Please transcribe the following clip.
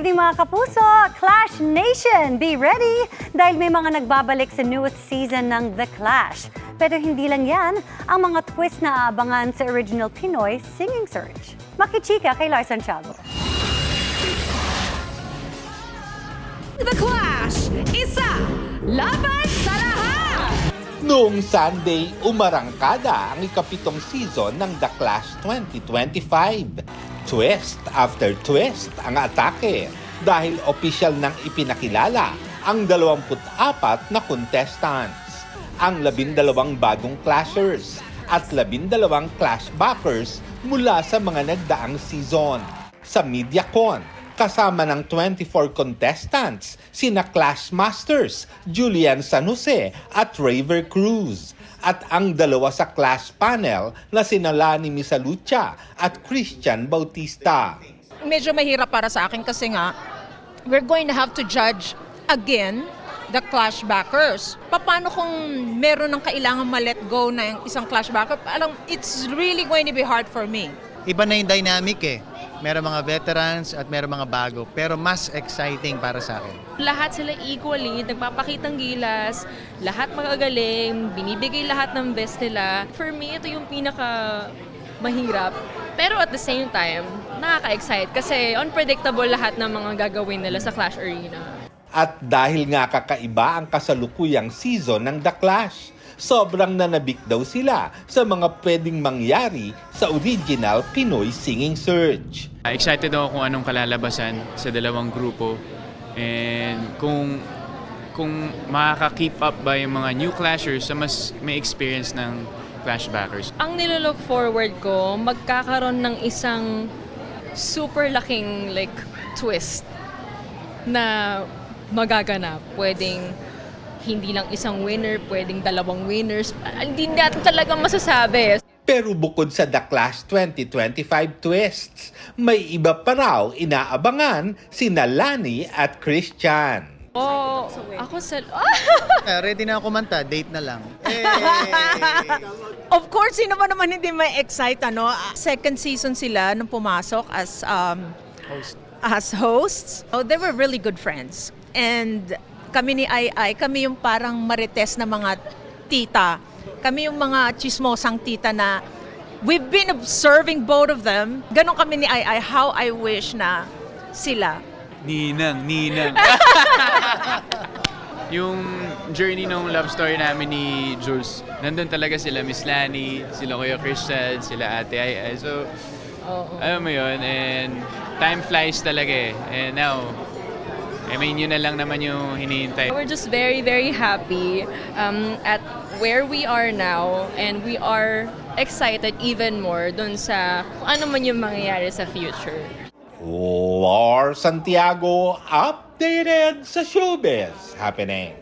evening mga kapuso! Clash Nation, be ready! Dahil may mga nagbabalik sa newest season ng The Clash. Pero hindi lang yan, ang mga twist na aabangan sa original Pinoy Singing Surge. Makichika kay Lars Santiago. The Clash, isa, laban sa lahat! Noong Sunday, umarangkada ang ikapitong season ng The Clash 2025. Twist after twist ang atake dahil opisyal nang ipinakilala ang 24 na contestants, ang 12 bagong clashers at 12 clashbackers mula sa mga nagdaang season. Sa MediaCon, kasama ng 24 contestants, sina Clashmasters, Julian San Jose at Raver Cruz. At ang dalawa sa Clash panel na sina Lani Misalucha at Christian Bautista. Medyo mahirap para sa akin kasi nga, we're going to have to judge again the Clashbackers. Paano kung meron ng kailangan ma-let go na yung isang Clashbacker? Alam, it's really going to be hard for me. Iba na yung dynamic eh. Meron mga veterans at meron mga bago. Pero mas exciting para sa akin. Lahat sila equally, nagpapakitang gilas, lahat magagaling, binibigay lahat ng best nila. For me, ito yung pinaka mahirap. Pero at the same time, nakaka-excite kasi unpredictable lahat ng mga gagawin nila sa Clash Arena. At dahil nga kakaiba ang kasalukuyang season ng The Clash, sobrang nanabik daw sila sa mga pwedeng mangyari sa original Pinoy Singing Surge. Excited ako kung anong kalalabasan sa dalawang grupo and kung makaka-keep up ba yung mga new clashers sa mas may experience ng clashbackers. Ang nilolook forward ko, magkakaroon ng isang super laking twist na magaganap. Pwedeng hindi lang isang winner, pwedeng dalawang winners. Hindi natin talaga masasabi. Pero bukod sa The Clash 2025 twists, may iba pa raw inaabangan sina Lani at Christian. Ako sa... Ready na ako kumanta, date na lang. Of course, sino ba naman hindi may excite, ano? Second season sila nung pumasok as hosts. Oh, they were really good friends. And kami ni Ai, kami yung parang marites na mga tita. Kami yung mga chismosang tita na we've been observing both of them. Ganon kami ni Ai, how I wish na sila. Ninang. Yung journey ng love story namin ni Jules, nandun talaga sila Miss Lani, sila Kuya Christian, sila Ate Ai. So, alam mo yun, and time flies talaga eh. And now, yun na lang naman yung hinihintay. We're just very, very happy at where we are now, and we are excited even more dun sa kung ano man yung mangyayari sa future. Lars Santiago, updated sa showbiz happening.